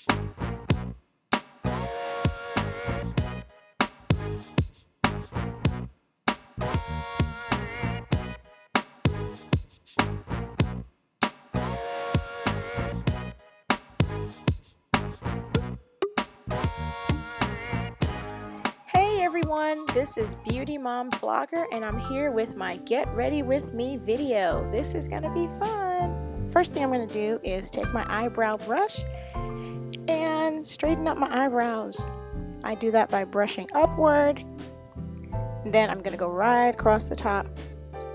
Hey everyone, this is BeautyMomVlogger and I'm here with my Get Ready With Me video. This is going to be fun. First thing I'm going to do is take my eyebrow brush and straighten up my eyebrows. I do that by brushing upward. Then I'm going to go right across the top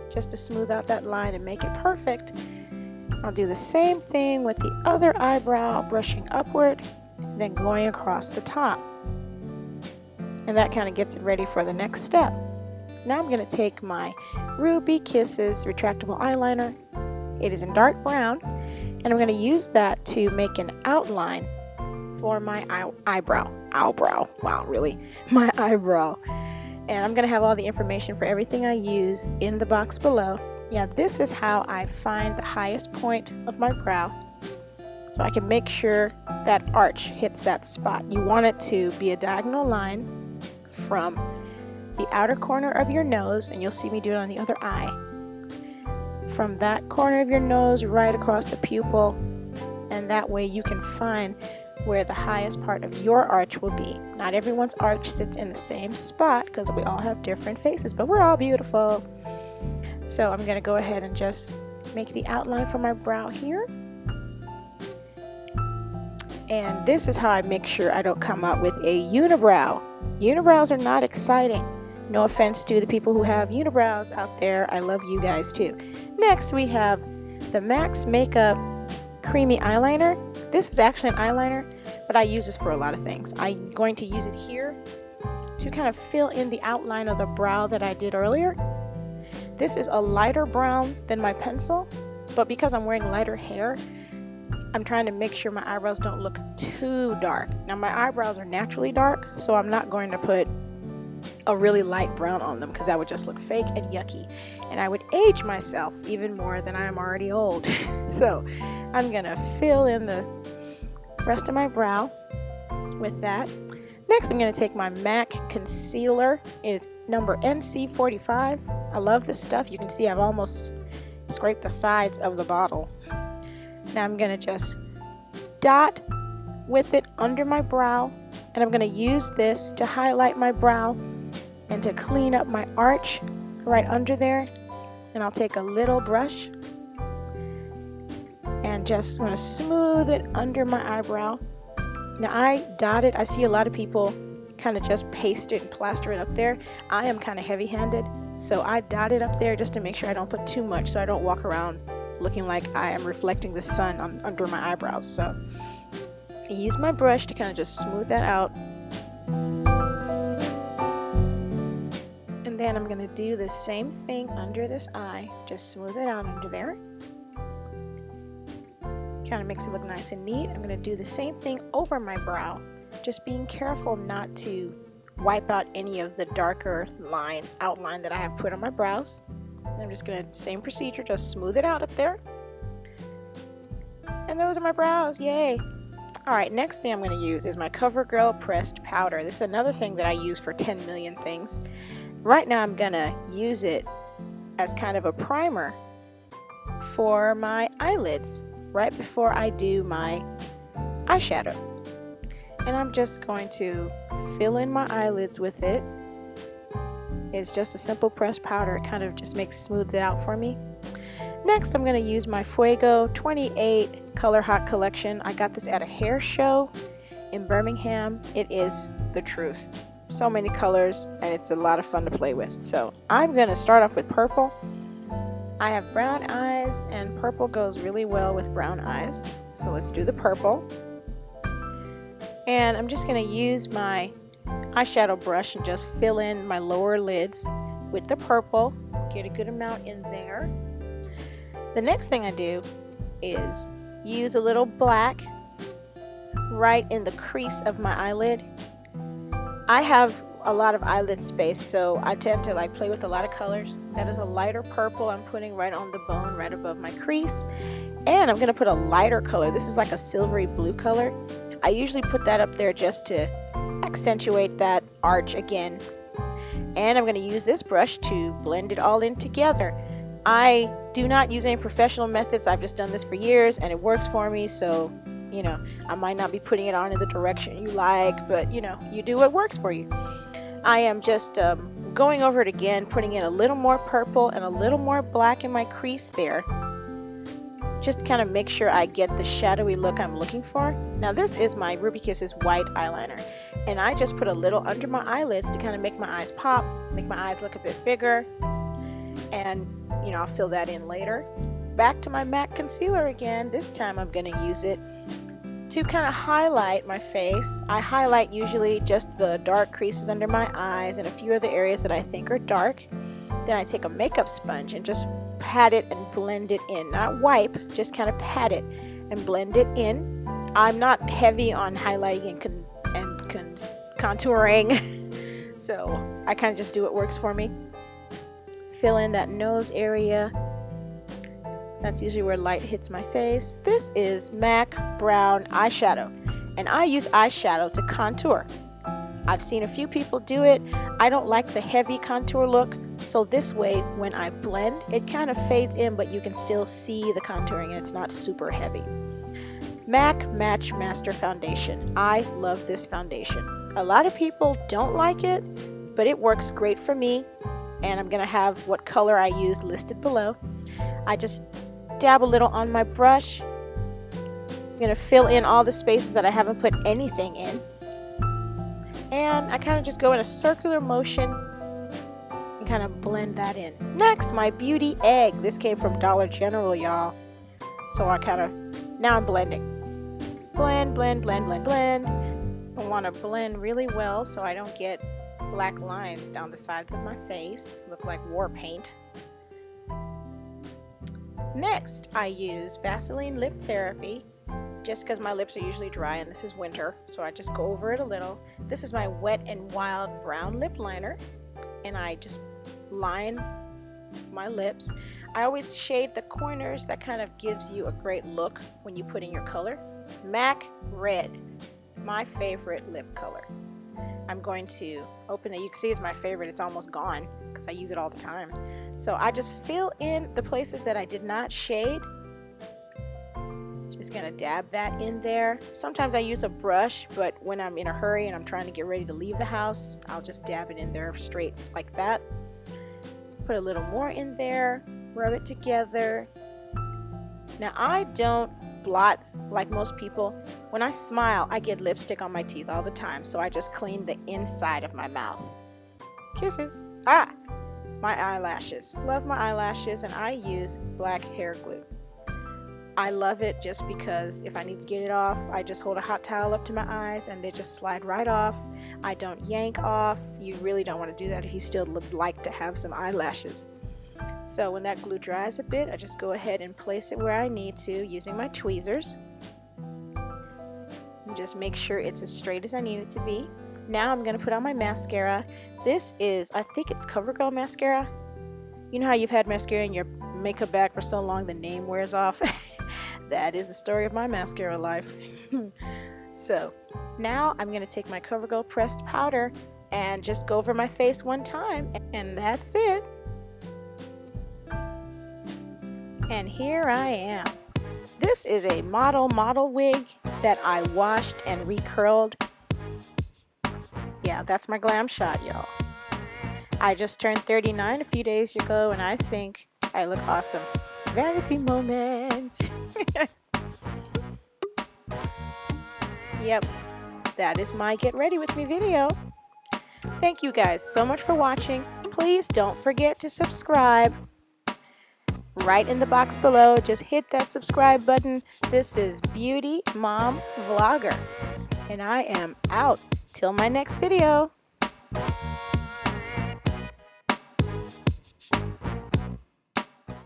just to smooth out that line and make it perfect. I'll do the same thing with the other eyebrow, brushing upward, then going across the top. And that kind of gets it ready for the next step. Now I'm going to take my Ruby Kisses retractable eyeliner. It is in dark brown, and I'm going to use that to make an outline for my eyebrow. Wow, really? My eyebrow. And I'm going to have all the information for everything I use in the box below. Yeah, this is how I find the highest point of my brow, so I can make sure that arch hits that spot. You want it to be a diagonal line from the outer corner of your nose, and you'll see me do it on the other eye, from that corner of your nose right across the pupil, and that way you can find where the highest part of your arch will be. Not everyone's arch sits in the same spot because we all have different faces, but we're all beautiful. So I'm going to go ahead and just make the outline for my brow here. And this is how I make sure I don't come out with a unibrow. Unibrows are not exciting. No offense to the people who have unibrows out there. I love you guys too. Next we have the MAC Makeup Creamy Eyeliner. This is actually an eyeliner, but I use this for a lot of things. I'm going to use it here to kind of fill in the outline of the brow that I did earlier. This is a lighter brown than my pencil, but because I'm wearing lighter hair, I'm trying to make sure my eyebrows don't look too dark. Now my eyebrows are naturally dark, so I'm not going to put a really light brown on them because that would just look fake and yucky. And I would age myself even more than I am already old. So I'm going to fill in the rest of my brow with that. Next I'm going to take my MAC concealer. It is number NC45. I love this stuff. You can see I've almost scraped the sides of the bottle. Now I'm going to just dot with it under my brow, and I'm going to use this to highlight my brow and to clean up my arch right under there. And I'll take a little brush and just want to smooth it under my eyebrow. Now I dot it. I see a lot of people kind of just paste it and plaster it up there. I am kind of heavy-handed, so I dot it up there just to make sure I don't put too much, so I don't walk around looking like I am reflecting the sun under my eyebrows. So I use my brush to kind of just smooth that out. And then I'm going to do the same thing under this eye. Just smooth it out under there. Kind of makes it look nice and neat. I'm going to do the same thing over my brow. Just being careful not to wipe out any of the darker outline that I have put on my brows. I'm just going to, same procedure, just smooth it out up there. And those are my brows, yay! Alright, next thing I'm going to use is my CoverGirl pressed powder. This is another thing that I use for 10 million things. Right now I'm going to use it as kind of a primer for my eyelids right before I do my eyeshadow. And I'm just going to fill in my eyelids with it. It's just a simple pressed powder. It kind of just smooths it out for me. Next I'm going to use my Fuego 28 Color Hot collection. I got this at a hair show in Birmingham. It is the truth. So many colors, and it's a lot of fun to play with. So I'm going to start off with purple. I have brown eyes, and purple goes really well with brown eyes. So let's do the purple. And I'm just going to use my eyeshadow brush and just fill in my lower lids with the purple. Get a good amount in there. The next thing I do is use a little black right in the crease of my eyelid. I have a lot of eyelid space, so I tend to play with a lot of colors. That is a lighter purple I'm putting right on the bone right above my crease. And I'm going to put a lighter color. This is like a silvery blue color. I usually put that up there just to accentuate that arch again. And I'm going to use this brush to blend it all in together. I do not use any professional methods. I've just done this for years and it works for me. So, you know, I might not be putting it on in the direction you like, but you know, you do what works for you. I am just going over it again, putting in a little more purple and a little more black in my crease there. Just to kind of make sure I get the shadowy look I'm looking for. Now this is my Ruby Kisses white eyeliner. And I just put a little under my eyelids to kind of make my eyes pop, make my eyes look a bit bigger. And, you know, I'll fill that in later. Back to my MAC concealer again. This time I'm going to use it to kind of highlight my face. I highlight usually just the dark creases under my eyes and a few other areas that I think are dark. Then I take a makeup sponge and just pat it and blend it in. Not wipe, just kind of pat it and blend it in. I'm not heavy on highlighting and contouring, so I kind of just do what works for me. Fill in that nose area. That's usually where light hits my face. This is MAC Brown eyeshadow, and I use eyeshadow to contour. I've seen a few people do it. I don't like the heavy contour look, so this way when I blend, it kind of fades in, but you can still see the contouring and it's not super heavy. MAC Matchmaster foundation. I love this foundation. A lot of people don't like it, but it works great for me, and I'm gonna have what color I use listed below. I just dab a little on my brush. I'm gonna fill in all the spaces that I haven't put anything in, and I kind of just go in a circular motion and kind of blend that in. Next, my beauty egg. This came from Dollar General, y'all. So I kind of, now I'm blending. Blend, blend, blend, blend, blend. I want to blend really well so I don't get black lines down the sides of my face. Look like war paint. Next, I use Vaseline Lip Therapy, just because my lips are usually dry and this is winter, so I just go over it a little. This is my Wet n Wild brown lip liner, and I just line my lips. I always shade the corners. That kind of gives you a great look when you put in your color. MAC Red, my favorite lip color. I'm going to open it. You can see it's my favorite. It's almost gone because I use it all the time. So I just fill in the places that I did not shade. Just gonna dab that in there. Sometimes I use a brush, but when I'm in a hurry and I'm trying to get ready to leave the house, I'll just dab it in there straight like that. Put a little more in there, rub it together. Now I don't blot like most people. When I smile, I get lipstick on my teeth all the time, so I just clean the inside of my mouth. Kisses. My eyelashes. Love my eyelashes, and I use black hair glue. I love it just because if I need to get it off, I just hold a hot towel up to my eyes and they just slide right off. I don't yank off. You really don't want to do that if you still would like to have some eyelashes. So when that glue dries a bit, I just go ahead and place it where I need to using my tweezers. And just make sure it's as straight as I need it to be. Now I'm going to put on my mascara. This is, I think it's CoverGirl mascara. You know how you've had mascara in your makeup bag for so long the name wears off? That is the story of my mascara life. So now I'm going to take my CoverGirl pressed powder and just go over my face one time, and that's it. And here I am. This is a model wig that I washed and recurled. Yeah, that's my glam shot, y'all. I just turned 39 a few days ago, and I think I look awesome. Vanity moment. Yep, that is my get ready with me video. Thank you guys so much for watching. Please don't forget to subscribe. Right in the box below, just hit that subscribe button. This is BeautyMomVlogger, and I am out till my next video.